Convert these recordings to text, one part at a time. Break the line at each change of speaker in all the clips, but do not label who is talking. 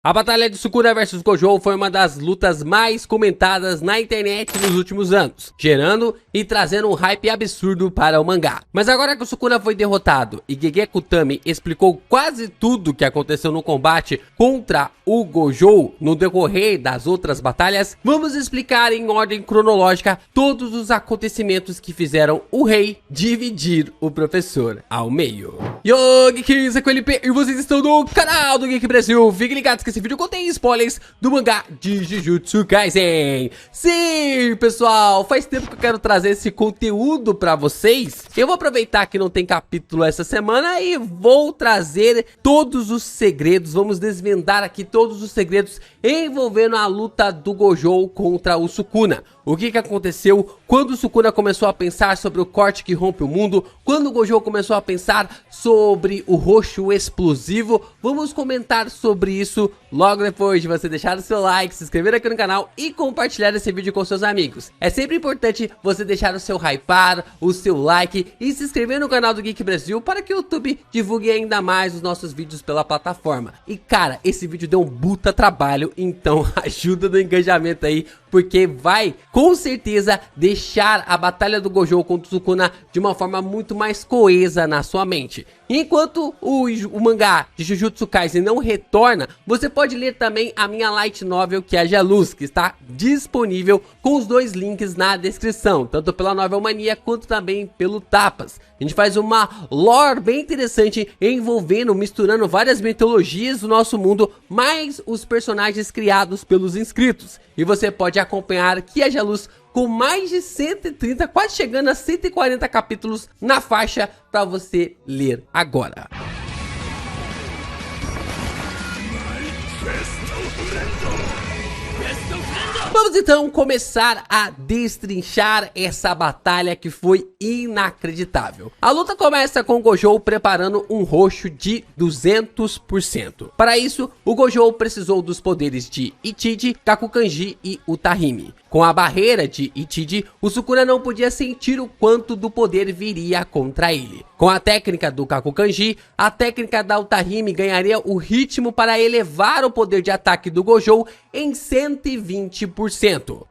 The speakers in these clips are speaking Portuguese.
A batalha de Sukuna vs Gojo foi uma das lutas mais comentadas na internet nos últimos anos, gerando e trazendo um hype absurdo para o mangá. Mas agora que o Sukuna foi derrotado e Gege Kutami explicou quase tudo o que aconteceu no combate contra o Gojo no decorrer das outras batalhas, vamos explicar em ordem cronológica todos os acontecimentos que fizeram o rei dividir o professor ao meio. Yo, Geeks, aqui é o LP e vocês estão no canal do Geek Brasil. Fiquem ligados que esse vídeo contém spoilers do mangá de Jujutsu Kaisen. Sim, pessoal, faz tempo que eu quero trazer esse conteúdo pra vocês. Eu vou aproveitar que não tem capítulo essa semana e vou trazer todos os segredos. Vamos desvendar aqui todos os segredos envolvendo a luta do Gojo contra o Sukuna. O que aconteceu quando o Sukuna começou a pensar sobre o corte que rompe o mundo, quando o Gojo começou a pensar sobre o roxo explosivo. Vamos comentar sobre isso logo depois de você deixar o seu like, se inscrever aqui no canal e compartilhar esse vídeo com seus amigos. É sempre importante você deixar o seu hypar, o seu like e se inscrever no canal do Geek Brasil para que o YouTube divulgue ainda mais os nossos vídeos pela plataforma. E cara, esse vídeo deu um puta trabalho, então ajuda no engajamento aí, porque vai com certeza deixar a batalha do Gojo contra o Sukuna de uma forma muito mais coesa na sua mente. Enquanto o mangá de Jujutsu Kaisen não retorna, você pode ler também a minha light novel, que é a Geluz, que está disponível com os dois links na descrição, tanto pela Novel Mania quanto também pelo Tapas. A gente faz uma lore bem interessante envolvendo, misturando várias mitologias do nosso mundo, mais os personagens criados pelos inscritos. E você pode acompanhar aqui a Geluz com mais de 130, quase chegando a 140 capítulos na faixa para você ler agora. Vamos então começar a destrinchar essa batalha que foi inacreditável. A luta começa com o Gojo preparando um roxo de 200%. Para isso, o Gojo precisou dos poderes de Ichiji, Kakukanji e Utahime. Com a barreira de Ichiji, o Sukuna não podia sentir o quanto do poder viria contra ele. Com a técnica do Kakukanji, a técnica da Utahime ganharia o ritmo para elevar o poder de ataque do Gojo em 120%.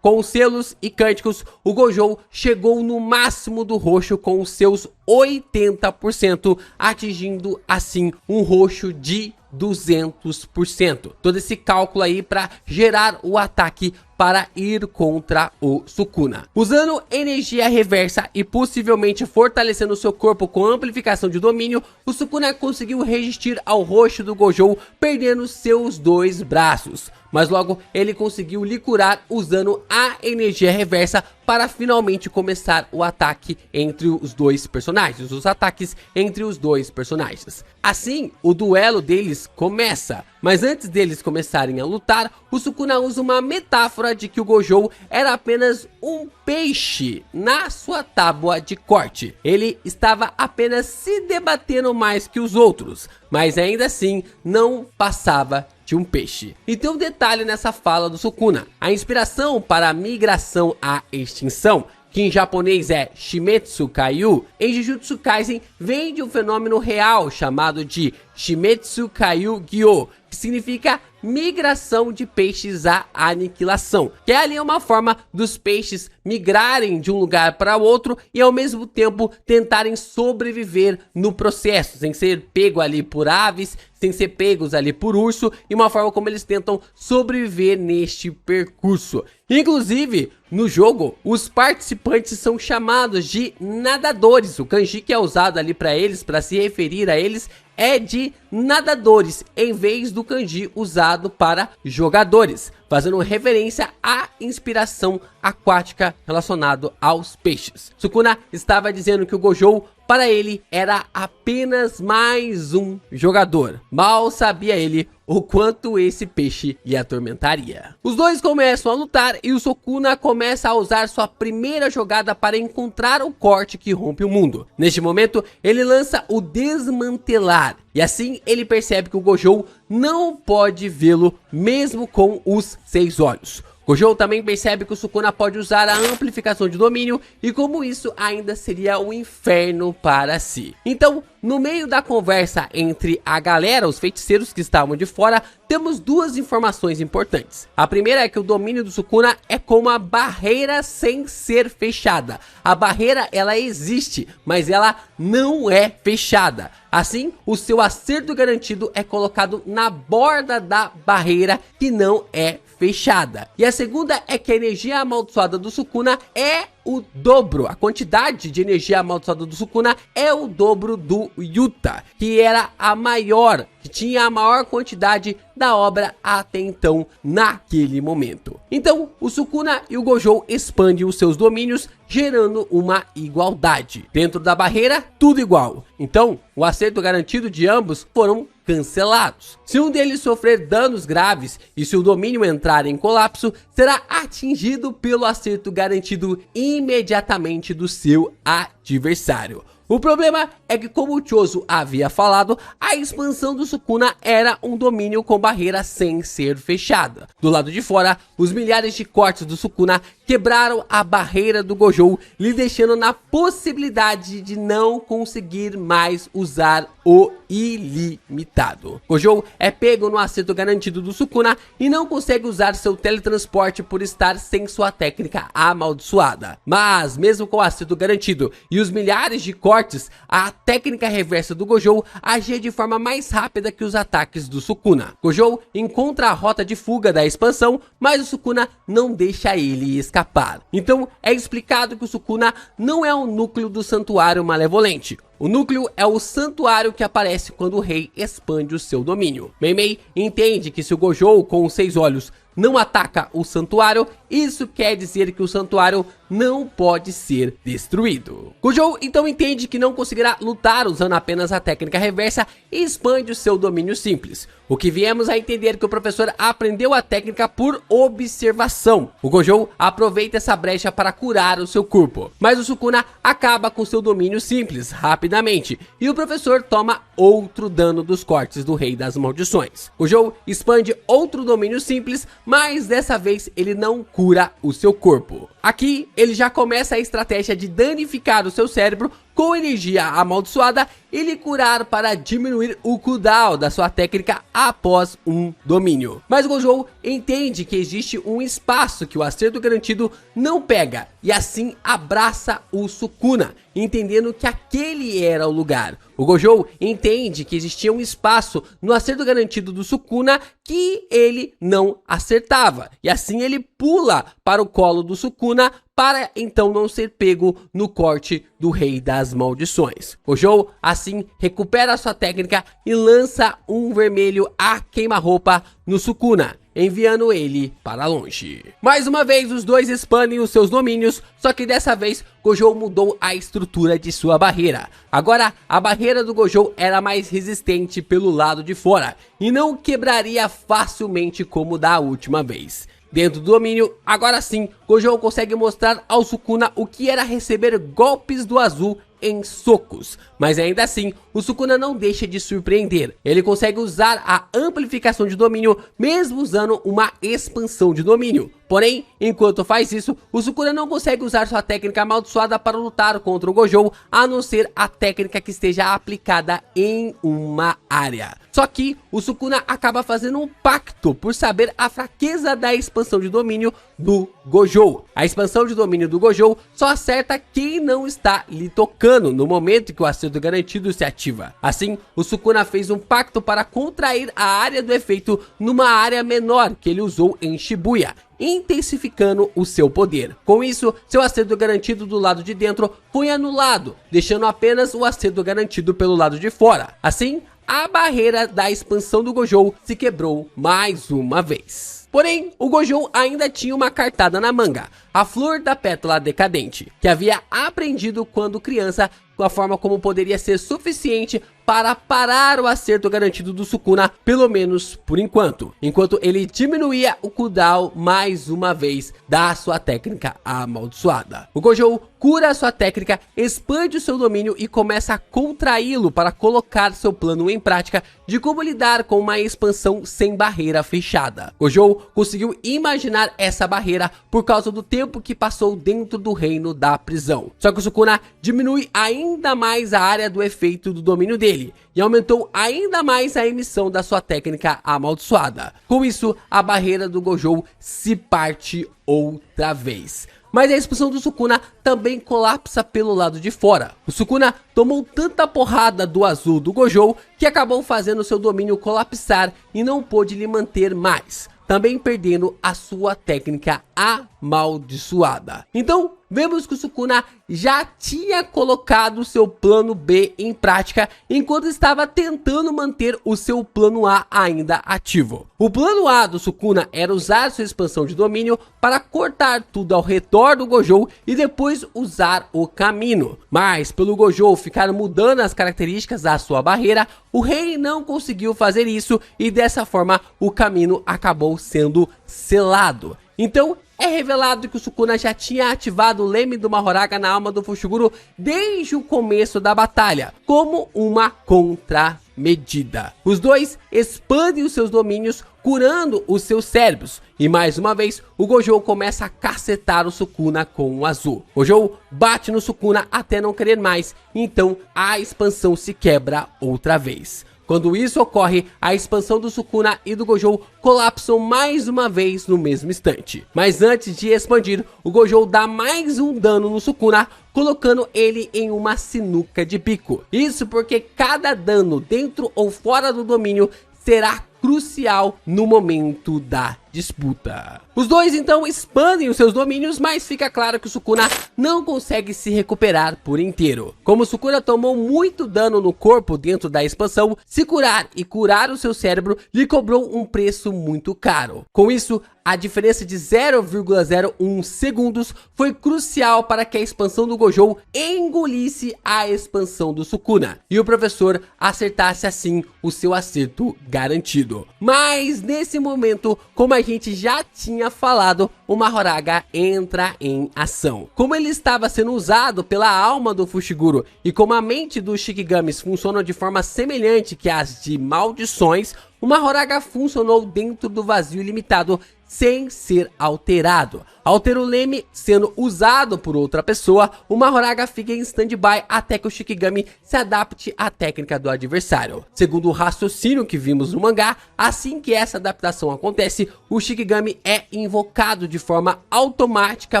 Com os selos e cânticos, o Gojo chegou no máximo do roxo com os seus 80%, atingindo assim um roxo de 200%. Todo esse cálculo aí para gerar o ataque para ir contra o Sukuna. Usando energia reversa e possivelmente fortalecendo seu corpo com amplificação de domínio, o Sukuna conseguiu resistir ao roxo do Gojo, perdendo seus dois braços. Mas logo ele conseguiu lhe curar usando a energia reversa para finalmente começar o ataque entre os dois personagens, os ataques entre os dois personagens. Assim, o duelo deles começa, mas antes deles começarem a lutar, o Sukuna usa uma metáfora de que o Gojo era apenas um peixe na sua tábua de corte. Ele estava apenas se debatendo mais que os outros, mas ainda assim não passava de um peixe. E tem um detalhe nessa fala do Sukuna: a inspiração para a migração à extinção, que em japonês é Shimetsu Kaiu, em Jujutsu Kaisen vem de um fenômeno real chamado de Shimetsu Kaiu Gyo, que significa migração de peixes à aniquilação, que é ali uma forma dos peixes migrarem de um lugar para outro e ao mesmo tempo tentarem sobreviver no processo, sem ser pego ali por aves, sem ser pegos ali por urso, e uma forma como eles tentam sobreviver neste percurso. Inclusive, no jogo, os participantes são chamados de nadadores. O kanji que é usado ali para eles, para se referir a eles, é de nadadores, em vez do kanji usado para jogadores, fazendo referência à inspiração aquática relacionado aos peixes. Sukuna estava dizendo que o Gojo, para ele, era apenas mais um jogador. Mal sabia ele o quanto esse peixe lhe atormentaria. Os dois começam a lutar e o Sukuna começa a usar sua primeira jogada para encontrar o corte que rompe o mundo. Neste momento, ele lança o desmantelar, e assim ele percebe que o Gojo não pode vê-lo mesmo com os 6 olhos. Gojo também percebe que o Sukuna pode usar a amplificação de domínio e como isso ainda seria um inferno para si. Então, no meio da conversa entre a galera, os feiticeiros que estavam de fora, temos duas informações importantes. A primeira é que o domínio do Sukuna é como uma barreira sem ser fechada. A barreira, ela existe, mas ela não é fechada. Assim, o seu acerto garantido é colocado na borda da barreira que não é fechada. E a segunda é que a energia amaldiçoada do Sukuna é o dobro. A quantidade de energia amaldiçoada do Sukuna é o dobro do Yuta, que era a maior, que tinha a maior quantidade da obra até então naquele momento. Então, o Sukuna e o Gojo expandem os seus domínios, gerando uma igualdade. Dentro da barreira, tudo igual. Então, o acerto garantido de ambos foram cancelados. Se um deles sofrer danos graves e se o domínio entrar em colapso, será atingido pelo acerto garantido imediatamente do seu adversário. O problema é que, como o Choso havia falado, a expansão do Sukuna era um domínio com barreira sem ser fechada. Do lado de fora, os milhares de cortes do Sukuna quebraram a barreira do Gojo, lhe deixando na possibilidade de não conseguir mais usar o ilimitado. Gojo é pego no acerto garantido do Sukuna e não consegue usar seu teletransporte por estar sem sua técnica amaldiçoada. Mas, mesmo com o acerto garantido e os milhares de cortes, a técnica reversa do Gojo agia de forma mais rápida que os ataques do Sukuna. Gojo encontra a rota de fuga da expansão, mas o Sukuna não deixa ele escapar. Então é explicado que o Sukuna não é o núcleo do santuário malevolente. O núcleo é o santuário que aparece quando o rei expande o seu domínio. Mei Mei entende que se o Gojo com os 6 olhos não ataca o santuário, isso quer dizer que o santuário não pode ser destruído. Gojo então entende que não conseguirá lutar usando apenas a técnica reversa e expande o seu domínio simples. O que viemos a entender que o professor aprendeu a técnica por observação. O Gojo aproveita essa brecha para curar o seu corpo, mas o Sukuna acaba com seu domínio simples rapidamente e o professor toma outro dano dos cortes do Rei das Maldições. Gojo expande outro domínio simples, mas dessa vez ele não cura o seu corpo. Aqui ele já começa a estratégia de danificar o seu cérebro com energia amaldiçoada e lhe curar para diminuir o cooldown da sua técnica após um domínio. Mas o Gojo entende que existe um espaço que o acerto garantido não pega e assim abraça o Sukuna, entendendo que aquele era o lugar. O Gojo entende que existia um espaço no acerto garantido do Sukuna que ele não acertava e assim ele pula para o colo do Sukuna para então não ser pego no corte do Rei das Maldições. Gojo assim recupera sua técnica e lança um vermelho a queima-roupa no Sukuna, enviando ele para longe. Mais uma vez os dois expandem os seus domínios, só que dessa vez Gojo mudou a estrutura de sua barreira. Agora a barreira do Gojo era mais resistente pelo lado de fora e não quebraria facilmente como da última vez. Dentro do domínio, agora sim, Gojo consegue mostrar ao Sukuna o que era receber golpes do azul em socos, mas ainda assim o Sukuna não deixa de surpreender. Ele consegue usar a amplificação de domínio mesmo usando uma expansão de domínio. Porém, enquanto faz isso, o Sukuna não consegue usar sua técnica amaldiçoada para lutar contra o Gojo, a não ser a técnica que esteja aplicada em uma área. Só que o Sukuna acaba fazendo um pacto por saber a fraqueza da expansão de domínio do Gojo. A expansão de domínio do Gojo só acerta quem não está lhe tocando no momento que o acerto garantido se ativa. Assim, o Sukuna fez um pacto para contrair a área do efeito numa área menor que ele usou em Shibuya, intensificando o seu poder. Com isso, seu acerto garantido do lado de dentro foi anulado, deixando apenas o acerto garantido pelo lado de fora. Assim, a barreira da expansão do Gojo se quebrou mais uma vez. Porém, o Gojo ainda tinha uma cartada na manga, a Flor da Pétala Decadente, que havia aprendido quando criança, com a forma como poderia ser suficiente para parar o acerto garantido do Sukuna, pelo menos por enquanto ele diminuía o cooldown mais uma vez da sua técnica amaldiçoada. O Gojo cura a sua técnica, expande o seu domínio e começa a contraí-lo para colocar seu plano em prática de como lidar com uma expansão sem barreira fechada. Gojo conseguiu imaginar essa barreira por causa do tempo que passou dentro do reino da prisão. Só que o Sukuna diminui ainda mais a área do efeito do domínio dele e aumentou ainda mais a emissão da sua técnica amaldiçoada. Com isso, a barreira do Gojo se parte outra vez. Mas a expansão do Sukuna também colapsa pelo lado de fora. O Sukuna tomou tanta porrada do azul do Gojo que acabou fazendo seu domínio colapsar e não pôde lhe manter mais, também perdendo a sua técnica amaldiçoada. Então, vemos que o Sukuna já tinha colocado seu plano B em prática enquanto estava tentando manter o seu plano A ainda ativo. O plano A do Sukuna era usar sua expansão de domínio para cortar tudo ao redor do Gojo e depois usar o caminho. Mas pelo Gojo ficar mudando as características da sua barreira, o rei não conseguiu fazer isso e dessa forma o caminho acabou sendo selado. Então é revelado que o Sukuna já tinha ativado o leme do Mahoraga na alma do Fushiguro desde o começo da batalha, como uma contramedida. Os dois expandem os seus domínios, curando os seus cérebros, e mais uma vez o Gojo começa a cacetar o Sukuna com o azul. Gojo bate no Sukuna até não querer mais, então a expansão se quebra outra vez. Quando isso ocorre, a expansão do Sukuna e do Gojo colapsam mais uma vez no mesmo instante. Mas antes de expandir, o Gojo dá mais um dano no Sukuna, colocando ele em uma sinuca de bico. Isso porque cada dano dentro ou fora do domínio será crucial no momento da disputa. Os dois então expandem os seus domínios, mas fica claro que o Sukuna não consegue se recuperar por inteiro. Como o Sukuna tomou muito dano no corpo dentro da expansão, se curar e curar o seu cérebro lhe cobrou um preço muito caro. Com isso, a diferença de 0,01 segundos foi crucial para que a expansão do Gojo engolisse a expansão do Sukuna e o professor acertasse assim o seu acerto garantido. Mas nesse momento, como a gente já tinha falado, o Mahoraga entra em ação. Como ele estava sendo usado pela alma do Fushiguro e como a mente dos Shikigamis funciona de forma semelhante que as de maldições, o Mahoraga funcionou dentro do vazio ilimitado sem ser alterado. Ao ter o leme sendo usado por outra pessoa, o Mahoraga fica em stand-by até que o Shikigami se adapte à técnica do adversário. Segundo o raciocínio que vimos no mangá, assim que essa adaptação acontece, o Shikigami é invocado de forma automática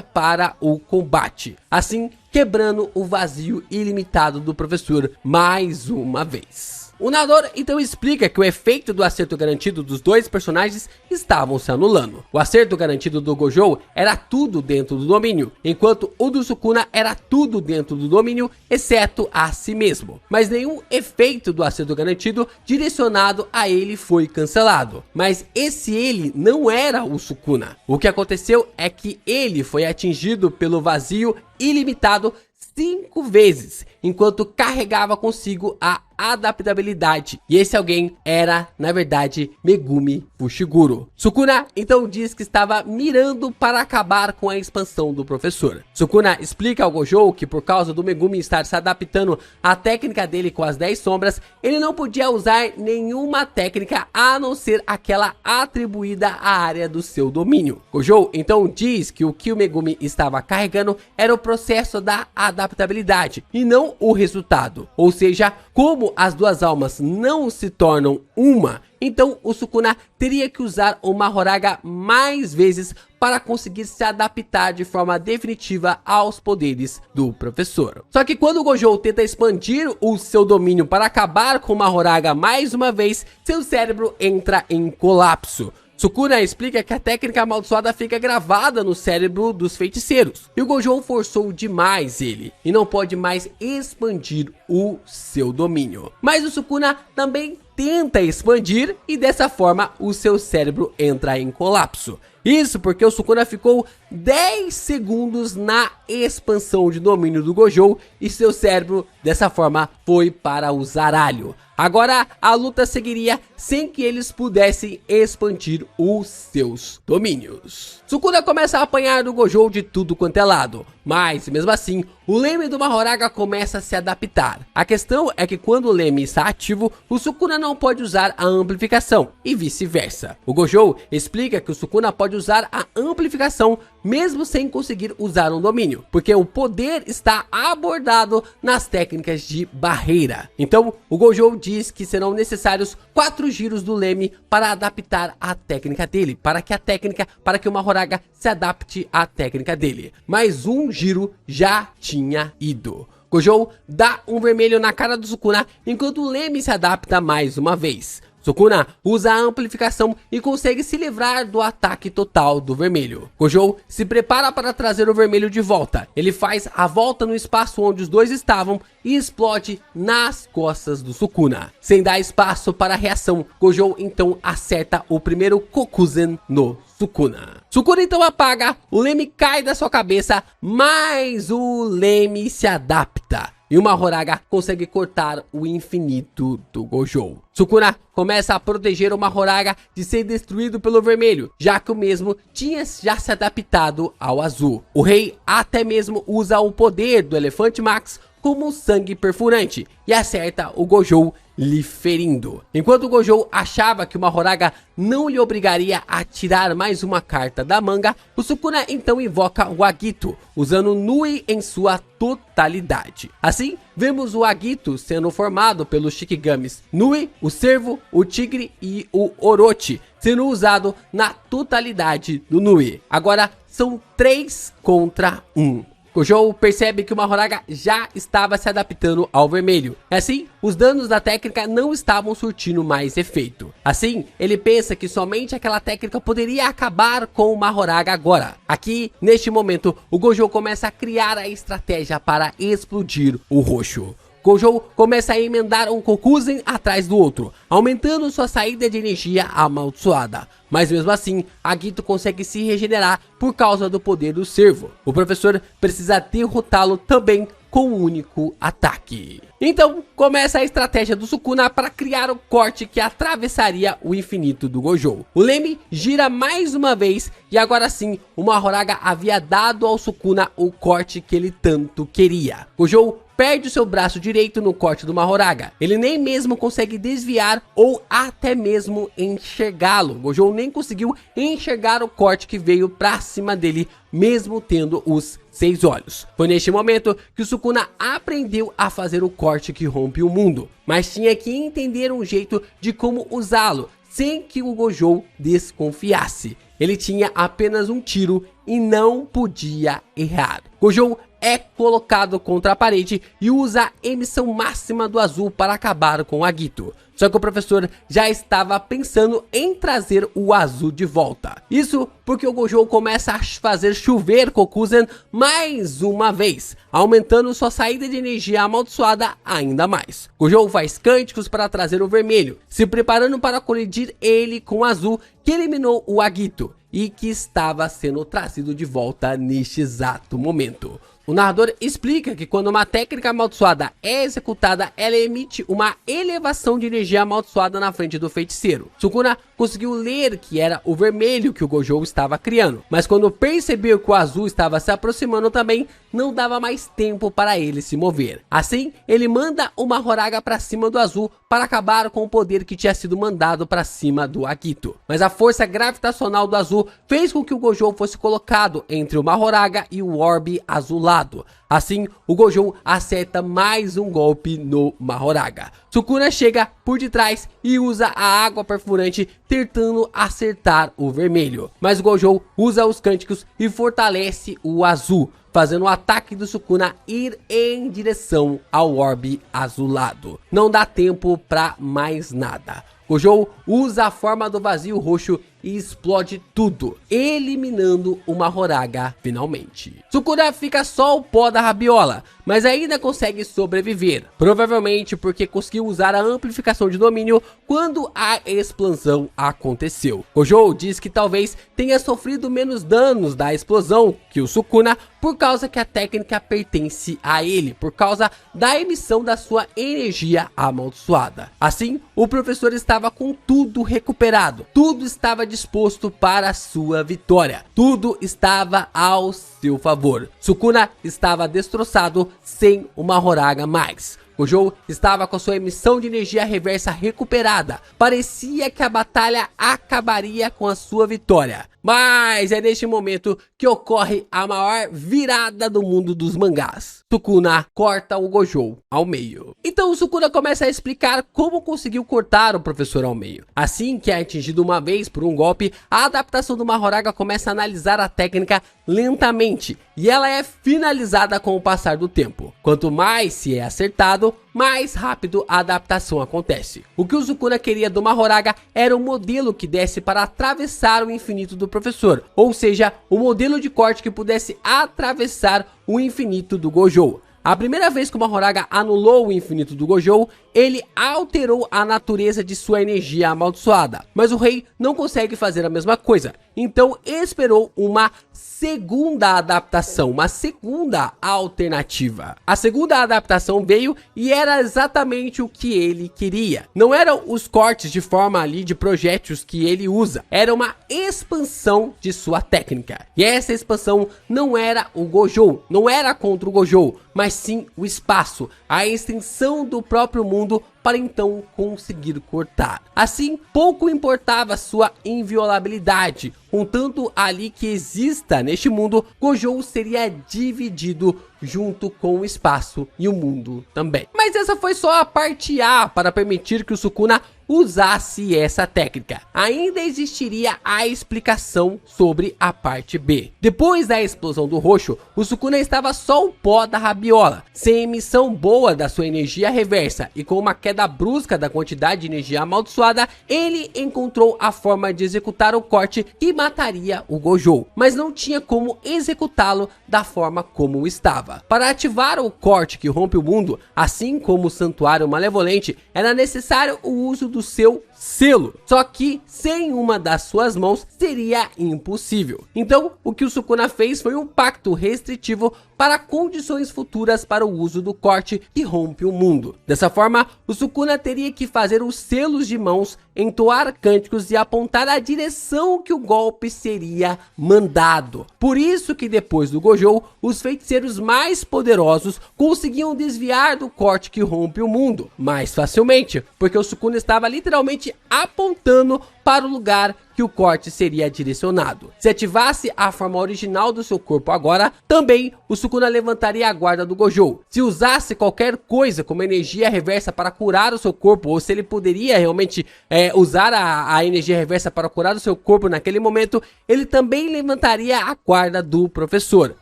para o combate, assim quebrando o vazio ilimitado do professor mais uma vez. O narrador então explica que o efeito do acerto garantido dos dois personagens estavam se anulando. O acerto garantido do Gojo era tudo dentro do domínio, enquanto o do Sukuna era tudo dentro do domínio, exceto a si mesmo. Mas nenhum efeito do acerto garantido direcionado a ele foi cancelado. Mas esse ele não era o Sukuna. O que aconteceu é que ele foi atingido pelo vazio ilimitado 5 vezes, enquanto carregava consigo a adaptabilidade. E esse alguém era, na verdade, Megumi Fushiguro. Sukuna então diz que estava mirando para acabar com a expansão do professor. Sukuna explica ao Gojo que por causa do Megumi estar se adaptando à técnica dele com as 10 sombras, ele não podia usar nenhuma técnica a não ser aquela atribuída à área do seu domínio. Gojo então diz que o Megumi estava carregando era o processo da adaptabilidade e não o resultado. Ou seja, como as duas almas não se tornam uma, então o Sukuna teria que usar o Mahoraga mais vezes para conseguir se adaptar de forma definitiva aos poderes do professor. Só que quando o Gojo tenta expandir o seu domínio para acabar com o Mahoraga mais uma vez, seu cérebro entra em colapso. Sukuna explica que a técnica amaldiçoada fica gravada no cérebro dos feiticeiros, e o Gojo forçou demais ele, e não pode mais expandir o seu domínio. Mas o Sukuna também tenta expandir e dessa forma o seu cérebro entra em colapso. Isso porque o Sukuna ficou 10 segundos na expansão de domínio do Gojo e seu cérebro dessa forma foi para o zaralho. Agora a luta seguiria sem que eles pudessem expandir os seus domínios. Sukuna começa a apanhar do Gojo de tudo quanto é lado, mas mesmo assim o leme do Mahoraga começa a se adaptar. A questão é que quando o leme está ativo, o Sukuna não pode usar a amplificação e vice-versa. O Gojo explica que o Sukuna pode usar a amplificação mesmo sem conseguir usar um domínio, porque o poder está abordado nas técnicas de barreira. Então o Gojo diz que serão necessários 4 giros do leme para adaptar a técnica dele, para que o Mahoraga se adapte à técnica dele. Mas um giro já tinha ido. Gojo dá um vermelho na cara do Sukuna enquanto o leme se adapta mais uma vez. Sukuna usa a amplificação e consegue se livrar do ataque total do vermelho. Gojo se prepara para trazer o vermelho de volta. Ele faz a volta no espaço onde os dois estavam e explode nas costas do Sukuna. Sem dar espaço para a reação, Gojo então acerta o primeiro Kokuzen no Sukuna. Sukuna então apaga, o leme cai da sua cabeça, mas o leme se adapta. E o Mahoraga consegue cortar o infinito do Gojo. Sukuna começa a proteger o Mahoraga de ser destruído pelo vermelho, já que o mesmo tinha já se adaptado ao azul. O rei até mesmo usa o poder do Elefante Max como sangue perfurante e acerta o Gojo, lhe ferindo. Enquanto o Gojo achava que o Mahoraga não lhe obrigaria a tirar mais uma carta da manga, o Sukuna então invoca o Agito, usando Nui em sua totalidade. Assim, vemos o Agito sendo formado pelos Shikigamis Nui, o Cervo, o Tigre e o Orochi, sendo usado na totalidade do Nui. Agora são 3 contra 1. Gojo percebe que o Mahoraga já estava se adaptando ao vermelho. Assim, os danos da técnica não estavam surtindo mais efeito. Assim, ele pensa que somente aquela técnica poderia acabar com o Mahoraga agora. Aqui, neste momento, o Gojo começa a criar a estratégia para explodir o roxo. Gojo começa a emendar um Kokuzen atrás do outro, aumentando sua saída de energia amaldiçoada. Mas mesmo assim, Agito consegue se regenerar por causa do poder do Cervo. O professor precisa derrotá-lo também com um único ataque. Então começa a estratégia do Sukuna para criar o corte que atravessaria o infinito do Gojo. O leme gira mais uma vez e agora sim o Mahoraga havia dado ao Sukuna o corte que ele tanto queria. Gojo perde o seu braço direito no corte do Mahoraga. Ele nem mesmo consegue desviar ou até mesmo enxergá-lo. Gojo nem conseguiu enxergar o corte que veio pra cima dele, mesmo tendo os 6 olhos. Foi neste momento que o Sukuna aprendeu a fazer o corte que rompe o mundo, mas tinha que entender um jeito de como usá-lo, sem que o Gojo desconfiasse. Ele tinha apenas um tiro e não podia errar. Gojo é colocado contra a parede e usa a emissão máxima do azul para acabar com o Agito. Só que o professor já estava pensando em trazer o azul de volta. Isso porque o Gojo começa a fazer chover Kokuzen mais uma vez, aumentando sua saída de energia amaldiçoada ainda mais. Gojo faz cânticos para trazer o vermelho, se preparando para colidir ele com o azul que eliminou o Agito e que estava sendo trazido de volta neste exato momento. O narrador explica que quando uma técnica amaldiçoada é executada, ela emite uma elevação de energia amaldiçoada na frente do feiticeiro. Sukuna conseguiu ler que era o vermelho que o Gojo estava criando, mas quando percebeu que o azul estava se aproximando também, não dava mais tempo para ele se mover. Assim, ele manda o Mahoraga para cima do azul para acabar com o poder que tinha sido mandado para cima do Agito. Mas a força gravitacional do azul fez com que o Gojo fosse colocado entre o Mahoraga e o orbe azulado. Assim, o Gojo acerta mais um golpe no Mahoraga. Sukuna chega por detrás e usa a água perfurante tentando acertar o vermelho. Mas o Gojo usa os cânticos e fortalece o azul, fazendo o ataque do Sukuna ir em direção ao orbe azulado. Não dá tempo para mais nada. Gojo usa a forma do vazio roxo e explode tudo, eliminando o Mahoraga finalmente. Sukuna fica só o pó da rabiola, mas ainda consegue sobreviver, provavelmente porque conseguiu usar a amplificação de domínio quando a explosão aconteceu. Gojo diz que talvez tenha sofrido menos danos da explosão que o Sukuna por causa que a técnica pertence a ele, por causa da emissão da sua energia amaldiçoada. Assim, o professor estava com tudo recuperado, tudo estava disposto para a sua vitória, tudo estava ao seu favor. Sukuna estava destroçado, sem o Mahoraga mais. Gojo estava com sua emissão de energia reversa recuperada. Parecia que a batalha acabaria com a sua vitória. Mas é neste momento que ocorre a maior virada do mundo dos mangás. Sukuna corta o Gojo ao meio. Então o Sukuna começa a explicar como conseguiu cortar o professor ao meio. Assim que é atingido uma vez por um golpe, a adaptação do Mahoraga começa a analisar a técnica lentamente. E ela é finalizada com o passar do tempo. Quanto mais se é acertado, mais rápido a adaptação acontece. O que o Sukuna queria do Mahoraga era um modelo que desse para atravessar o infinito do professor, ou seja, um modelo de corte que pudesse atravessar o infinito do Gojo. A primeira vez que o Mahoraga anulou o infinito do Gojo, ele alterou a natureza de sua energia amaldiçoada. Mas o rei não consegue fazer a mesma coisa, então esperou uma segunda adaptação, uma segunda alternativa. A segunda adaptação veio e era exatamente o que ele queria. Não eram os cortes de forma ali de projéteis que ele usa, era uma expansão de sua técnica. E essa expansão não era o Gojo, não era contra o Gojo, mas sim o espaço, a extensão do próprio mundo para então conseguir cortar. Assim, pouco importava sua inviolabilidade, contanto ali que exista neste mundo, Gojo seria dividido junto com o espaço e o mundo também. Mas essa foi só a parte A para permitir que o Sukuna usasse essa técnica. Ainda existiria a explicação sobre a parte B. Depois da explosão do roxo, o Sukuna estava só o pó da rabiola, sem emissão boa da sua energia reversa e com uma queda brusca da quantidade de energia amaldiçoada, ele encontrou a forma de executar o corte que mataria o Gojo, mas não tinha como executá-lo da forma como estava. Para ativar o corte que rompe o mundo, assim como o santuário malevolente, era necessário o uso do seu selo, só que sem uma das suas mãos seria impossível. Então o que o Sukuna fez foi um pacto restritivo para condições futuras para o uso do corte que rompe o mundo. Dessa forma, o Sukuna teria que fazer os selos de mãos, entoar cânticos e apontar a direção que o golpe seria mandado. Por isso que depois do Gojo, os feiticeiros mais poderosos conseguiam desviar do corte que rompe o mundo mais facilmente, porque o Sukuna estava literalmente apontando para o lugar que o corte seria direcionado. Se ativasse a forma original do seu corpo agora, também o Sukuna levantaria a guarda do Gojo. Se usasse qualquer coisa como energia reversa para curar o seu corpo, ou se ele poderia realmente usar a energia reversa para curar o seu corpo naquele momento, ele também levantaria a guarda do professor.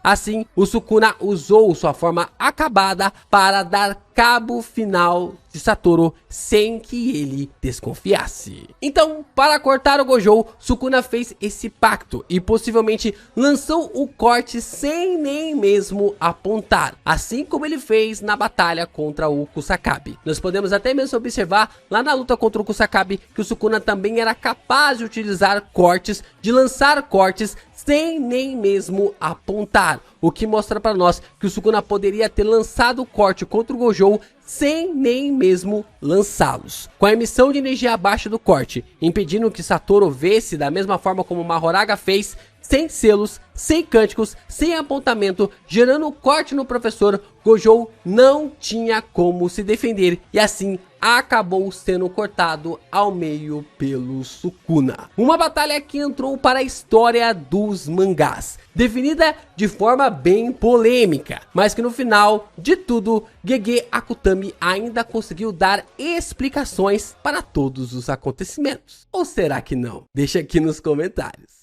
Assim, o Sukuna usou sua forma acabada para dar cabo final de Satoru sem que ele desconfiasse. Então, para cortar o Gojo, Sukuna fez esse pacto e possivelmente lançou o corte sem nem mesmo apontar, assim como ele fez na batalha contra o Kusakabe. Nós podemos até mesmo observar lá na luta contra o Kusakabe que o Sukuna também era capaz de utilizar cortes, de lançar cortes sem nem mesmo apontar, o que mostra para nós que o Sukuna poderia ter lançado o corte contra o Gojo sem nem mesmo lançá-los. Com a emissão de energia abaixo do corte, impedindo que Satoru visse da mesma forma como Mahoraga fez, sem selos, sem cânticos, sem apontamento, gerando um corte no professor, Gojo não tinha como se defender e assim acabou sendo cortado ao meio pelo Sukuna. Uma batalha que entrou para a história dos mangás, definida de forma bem polêmica, mas que no final de tudo, Gege Akutami ainda conseguiu dar explicações para todos os acontecimentos. Ou será que não? Deixa aqui nos comentários.